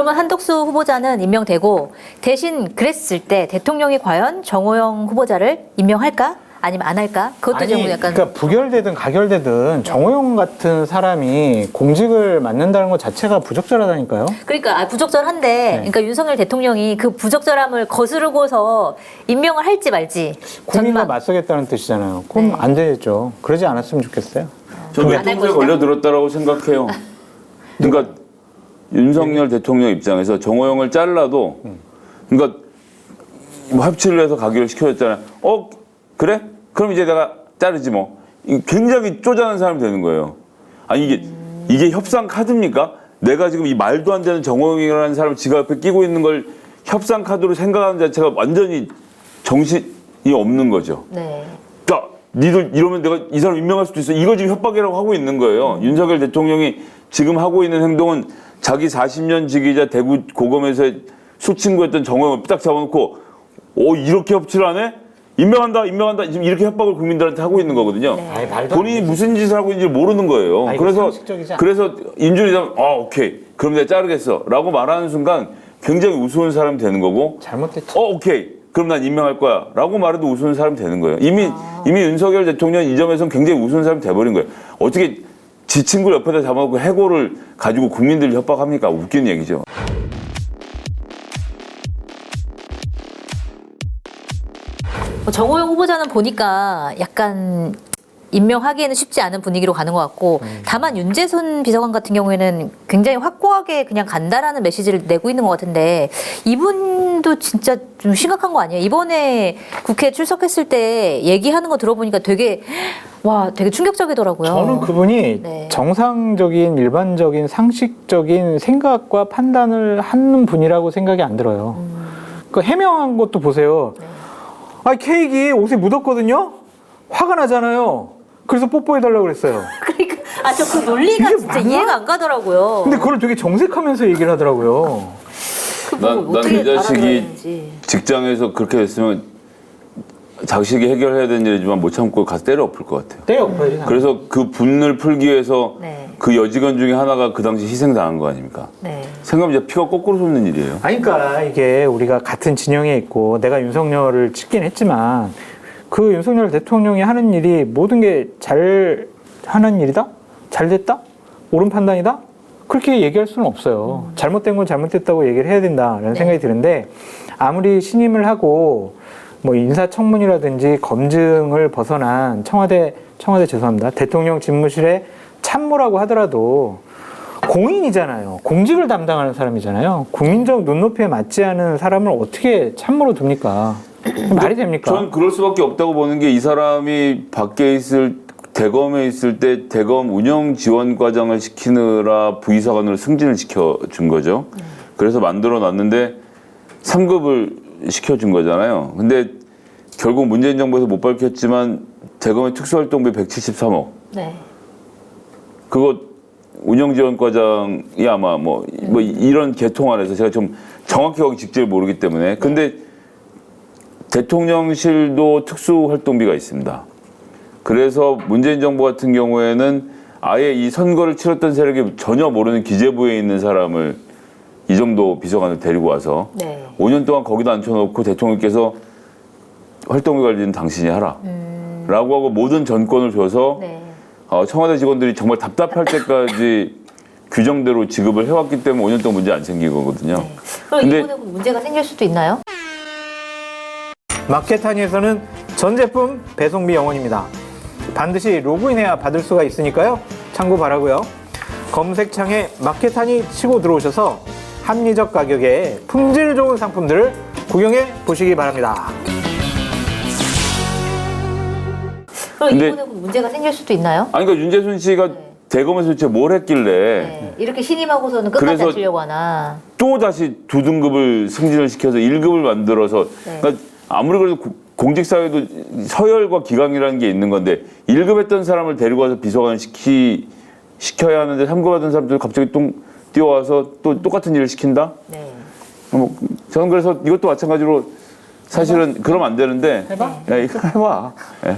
그러면 한덕수 후보자는 임명되고 대신 그랬을 때 대통령이 과연 정호영 후보자를 임명할까? 아니면 안 할까? 그것도 좀 약간 그러니까 부결되든 가결되든 정호영 같은 사람이 공직을 맡는다는 것 자체가 부적절하다니까요. 그러니까 부적절한데 그러니까 윤석열 대통령이 그 부적절함을 거스르고서 임명을 할지 말지 국민과 전망. 맞서겠다는 뜻이잖아요. 그럼 네. 안 되겠죠. 그러지 않았으면 좋겠어요. 저 안할 외통수에 것이다? 걸려들었다라고 생각해요. 그러니까 윤석열 대통령 입장에서 정호영을 잘라도 그러니까 뭐 합치를 해서 가기로 시켜줬잖아요. 그래? 그럼 이제 내가 자르지 뭐. 굉장히 쪼잔한 사람이 되는 거예요. 아니 이게 협상 카드입니까? 내가 지금 이 말도 안 되는 정호영이라는 사람을 지가 옆에 끼고 있는 걸 협상 카드로 생각하는 자체가 완전히 정신이 없는 거죠. 네. 자, 니들 이러면 내가 이 사람 임명할 수도 있어. 이거 지금 협박이라고 하고 있는 거예요. 윤석열 대통령이 지금 하고 있는 행동은 자기 40년 지기자 대구 고검에서 수친구였던 정호영을 딱 잡아놓고 이렇게 협치를 하네? 임명한다. 지금 이렇게 협박을 국민들한테 하고 있는 거거든요. 네. 아니, 말도 안 본인이 되지. 무슨 짓을 하고 있는지 모르는 거예요. 아니, 그래서 상식적이지 않아. 그래서 인준이라면 오케이. 그럼 내가 자르겠어라고 말하는 순간 굉장히 우스운 사람이 되는 거고 잘못됐지. 오케이. 그럼 난 임명할 거야라고 말해도 우스운 사람이 되는 거예요. 이미 윤석열 대통령 이 점에서는 굉장히 우스운 사람이 돼버린 거예요. 어떻게 지 친구를 옆에다 잡아놓고 해고를 가지고 국민들을 협박합니까? 웃기는 얘기죠. 정호영 후보자는 보니까 약간 임명하기에는 쉽지 않은 분위기로 가는 것 같고 다만 윤재순 비서관 같은 경우에는 굉장히 확고하게 그냥 간다라는 메시지를 내고 있는 것 같은데 이분도 진짜 좀 심각한 거 아니에요? 이번에 국회 출석했을 때 얘기하는 거 들어보니까 되게 충격적이더라고요. 저는 그분이 네. 정상적인 일반적인 상식적인 생각과 판단을 하는 분이라고 생각이 안 들어요. 그 해명한 것도 보세요. 케이크 옷에 묻었거든요. 화가 나잖아요. 그래서 뽀뽀해달라고 그랬어요. 그러니까 저 그 논리가 이게 진짜 맞나? 이해가 안 가더라고요. 근데 그걸 되게 정색하면서 얘기를 하더라고요. 난 이 자식이 직장에서 그렇게 됐으면 자식이 해결해야 되는 일이지만 못 참고 가서 때려 엎을 것 같아요. 때려 엎어야지. 그래서 그 분을 풀기 위해서 네. 그 여직원 중에 하나가 그 당시 희생당한 거 아닙니까? 네. 생각하면 피가 거꾸로 솟는 일이에요. 아니, 그러니까 이게 우리가 같은 진영에 있고 내가 윤석열을 찍긴 했지만 그 윤석열 대통령이 하는 일이 모든 게 잘 하는 일이다? 잘 됐다? 옳은 판단이다? 그렇게 얘기할 수는 없어요. 잘못된 건 잘못됐다고 얘기를 해야 된다라는 생각이 드는데 아무리 신임을 하고 뭐 인사청문이라든지 검증을 벗어난 청와대 죄송합니다. 대통령 집무실의 참모라고 하더라도 공인이잖아요. 공직을 담당하는 사람이잖아요. 국민적 눈높이에 맞지 않은 사람을 어떻게 참모로 둡니까? 말이 됩니까? 전 그럴 수밖에 없다고 보는 게 이 사람이 밖에 대검에 있을 때 대검 운영 지원 과장을 시키느라 부의사관으로 승진을 시켜준 거죠. 그래서 만들어 놨는데 3급을 시켜준 거잖아요. 근데 결국 문재인 정부에서 못 밝혔지만 대검의 특수활동비 173억. 네. 그거 운영지원과장이 아마 뭐 이런 계통 안에서 제가 좀 정확히 거기 직제를 모르기 때문에 근데 대통령실도 특수활동비가 있습니다. 그래서 문재인 정부 같은 경우에는 아예 이 선거를 치렀던 세력이 전혀 모르는 기재부에 있는 사람을 이 정도 비서관을 데리고 와서 네. 5년 동안 거기다 앉혀놓고 대통령께서 활동비 관리는 당신이 하라 라고 하고 모든 전권을 줘서 네. 청와대 직원들이 정말 답답할 때까지 규정대로 지급을 해왔기 때문에 5년 동안 문제 안 생긴 거거든요. 네. 그럼 근데 이번에 문제가 생길 수도 있나요? 마켓하니에서는 전 제품 배송비 0원입니다. 반드시 로그인해야 받을 수가 있으니까요. 참고 바라고요. 검색창에 마켓하니 치고 들어오셔서 합리적 가격에 품질 좋은 상품들을 구경해 보시기 바랍니다. 그럼 근데- 이번에 문제가 생길 수도 있나요? 아니 그러니까 윤재순 씨가 대검에서 도대체 뭘 했길래 네. 이렇게 신임하고서는 끝까지 그래서- 하시려고 하나. 또 다시 2등급을 승진을 시켜서 1급을 만들어서 네. 그러니까 아무리 그래도 공직사회도 서열과 기강이라는 게 있는 건데 1급 했던 사람을 데리고 와서 비서관 시켜야 하는데 3급 하던 사람들 갑자기 또 뛰어와서 또 똑같은 일을 시킨다? 네. 저는 그래서 이것도 마찬가지로 사실은 그러면 안 되는데 해봐? 야, 이거 해봐. 예.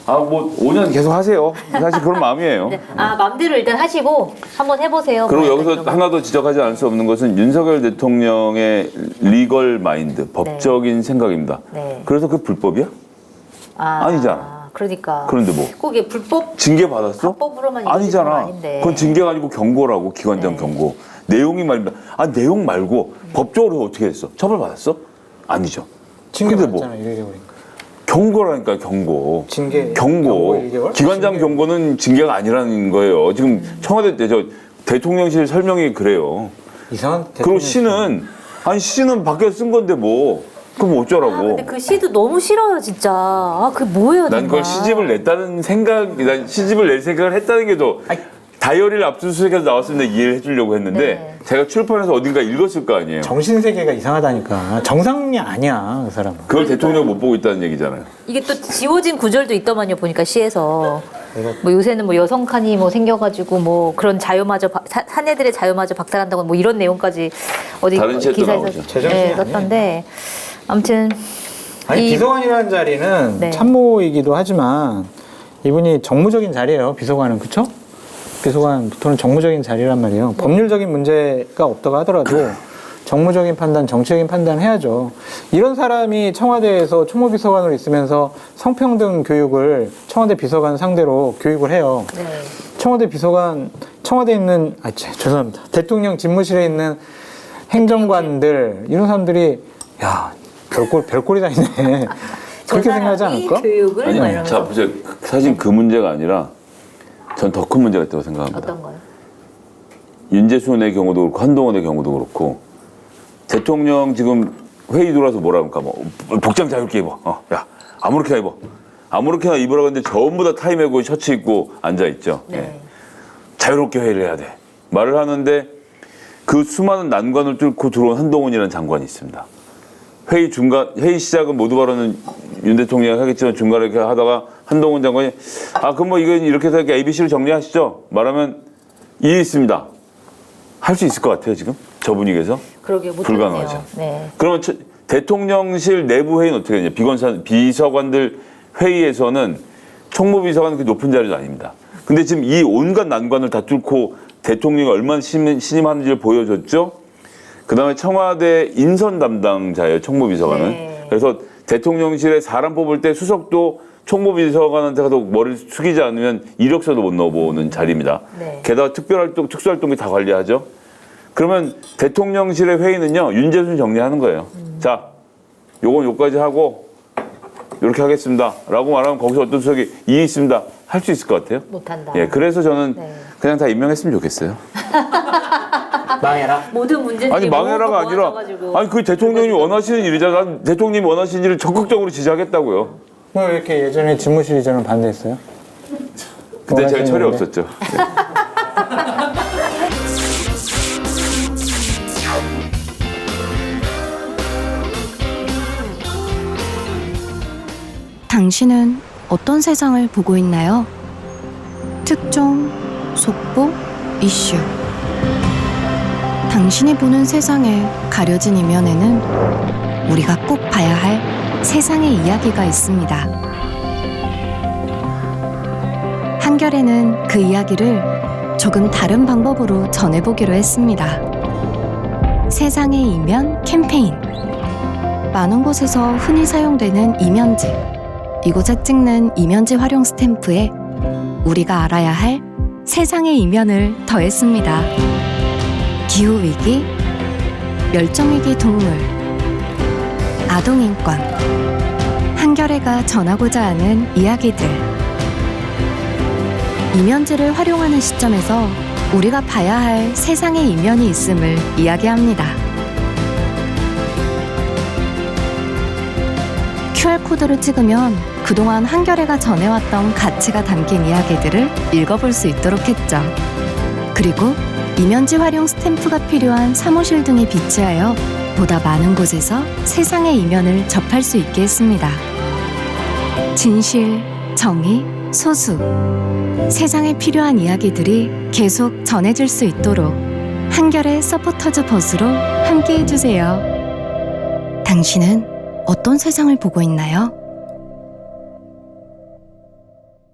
뭐 5년 계속 하세요. 사실 그런 마음이에요. 네. 마음대로 일단 하시고 한번 해보세요. 그리고 뭐 여기서 약간 하나 더 지적하지 않을 수 없는 것은 윤석열 대통령의 리걸 마인드, 법적인 생각입니다. 네. 그래서 그 불법이야? 아니잖아. 그러니까. 그런데 뭐 그게 불법 징계 받았어? 합법으로만 이루어지는 건 아니잖아. 아닌데. 그건 징계가 아니고 경고라고, 기관장 네. 경고. 내용이 말입니다. 내용 말고 법적으로 어떻게 했어? 처벌 받았어? 아니죠. 징계 근데 뭐 받잖아 1개월이니까. 경고라니까 경고. 징계 경고. 1개월? 기관장 경고는 징계가 아니라는 거예요. 지금 청와대 때 대통령실 설명이 그래요. 이상한 그리고 시는 시는 밖에서 쓴 건데 뭐 그럼 어쩌라고. 근데 그 시도 너무 싫어요, 진짜. 그게 뭐예요, 난 그걸 시집을 냈다는 난 시집을 낼 생각을 했다는 게 더 다이어리를 압수수색해서 나왔으면 이해를 해주려고 했는데 네. 제가 출판해서 어딘가 읽었을 거 아니에요. 정신세계가 이상하다니까. 정상이 아니야 그 사람은. 그걸 대통령 못 보고 있다는 얘기잖아요. 이게 또 지워진 구절도 있더만요, 보니까 시에서. 뭐 요새는 뭐 여성 칸이 뭐 생겨가지고 뭐 그런 자유마저 사내들의 자유마저 박탈한다고 뭐 이런 내용까지 어디 다른 시에 또 기사에서 나오죠. 제정신이 썼던데 아무튼 아니 비서관이라는 자리는 네. 참모이기도 하지만 이분이 정무적인 자리예요. 비서관은 그쵸? 비서관부터는 정무적인 자리란 말이에요. 법률적인 문제가 없다고 하더라도 정무적인 판단, 정치적인 판단 해야죠. 이런 사람이 청와대에서 총무비서관으로 있으면서 성평등 교육을 청와대 비서관 상대로 교육을 해요. 네. 청와대 비서관, 청와대에 있는, 죄송합니다. 대통령 집무실에 있는 행정관들, 이런 사람들이, 야, 별꼴이 다 있네. 그렇게 생각하지 않을까? 교육을 뭐 아니, 이러면서 사실 그 문제가 아니라 전 더 큰 문제가 있다고 생각합니다. 어떤 거요? 윤재순의 경우도 그렇고 한동훈의 경우도 그렇고 대통령 지금 회의 들어와서 뭐라 그럴까 뭐 복장 자유롭게 입어. 야 아무렇게나 입어. 아무렇게나 입으라고 했는데 전부 다 타이 메고 셔츠 입고 앉아 있죠. 네. 예. 자유롭게 회의를 해야 돼. 말을 하는데 그 수많은 난관을 뚫고 들어온 한동훈이라는 장관이 있습니다. 회의 시작은 모두 발언은 윤 대통령이 하겠지만 중간에 이렇게 하다가 한동훈 장관이 그럼 뭐 이건 이렇게 해서 ABC를 정리하시죠. 말하면 이해 있습니다. 할 수 있을 것 같아요 지금 저 분위기에서. 그러게 불가능하죠. 네. 그러면 대통령실 내부 회의는 어떻게 되냐? 비서관들 회의에서는 총무비서관은 그 높은 자리도 아닙니다. 근데 지금 이 온갖 난관을 다 뚫고 대통령이 얼마나 신임하는지를 보여줬죠. 그다음에 청와대 인선 담당자예요, 총무비서관은. 네. 그래서 대통령실에 사람 뽑을 때 수석도 총무비서관한테 가도 머리를 숙이지 않으면 이력서도 못 넣어보는 자리입니다. 네. 게다가 특수활동이 다 관리하죠. 그러면 대통령실의 회의는요, 윤재순 정리하는 거예요. 자, 요건 요까지 하고 이렇게 하겠습니다. 라고 말하면 거기서 어떤 수석이 이해 있습니다. 할 수 있을 것 같아요. 못한다. 예, 그래서 저는 네. 그냥 다 임명했으면 좋겠어요. 망해라. 모든 문제들이 아니 망해라가 아니라 모아져가지고. 그 대통령이 원하시는 일이잖아. 난 대통령이 원하시는 일을 적극적으로 지지하겠다고요. 뭐 이렇게 예전에 집무실 이전은 반대했어요? 그때 제가 철이 원하시는 없었죠. 네. 당신은 어떤 세상을 보고 있나요? 특종, 속보, 이슈. 당신이 보는 세상의 가려진 이면에는 우리가 꼭 봐야 할 세상의 이야기가 있습니다. 한결에는 그 이야기를 조금 다른 방법으로 전해보기로 했습니다. 세상의 이면 캠페인. 많은 곳에서 흔히 사용되는 이면지. 이곳에 찍는 이면지 활용 스탬프에 우리가 알아야 할 세상의 이면을 더했습니다. 기후위기, 멸종위기 동물, 아동인권, 한겨레가 전하고자 하는 이야기들. 이면지를 활용하는 시점에서 우리가 봐야 할 세상의 이면이 있음을 이야기합니다. QR코드를 찍으면 그동안 한겨레가 전해왔던 가치가 담긴 이야기들을 읽어볼 수 있도록 했죠. 그리고 이면지 활용 스탬프가 필요한 사무실 등에 비치하여 보다 많은 곳에서 세상의 이면을 접할 수 있게 했습니다. 진실, 정의, 소수. 세상에 필요한 이야기들이 계속 전해질 수 있도록 한겨레 서포터즈 버스로 함께해주세요. 당신은 어떤 세상을 보고 있나요?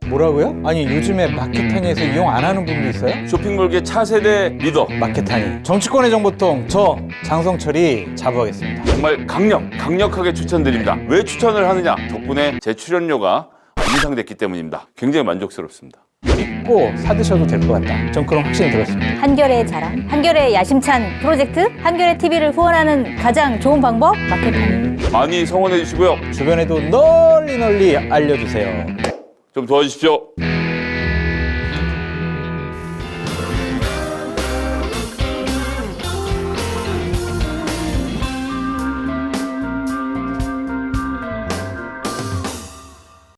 뭐라고요? 아니 요즘에 마켓타니에서 이용 안 하는 분도 있어요? 쇼핑몰계 차세대 리더 마켓타니 정치권의 정보통 저 장성철이 자부하겠습니다. 정말 강력하게 추천드립니다. 왜 추천을 하느냐? 덕분에 제 출연료가 인상됐기 때문입니다. 굉장히 만족스럽습니다. 믿고 사드셔도 될 것 같다. 전 그런 확신이 들었습니다. 한결의 자랑, 한결의 야심찬 프로젝트, 한결의 TV를 후원하는 가장 좋은 방법 마켓타니. 많이 성원해 주시고요. 주변에도 널리 알려주세요. 좀 도와주십시오.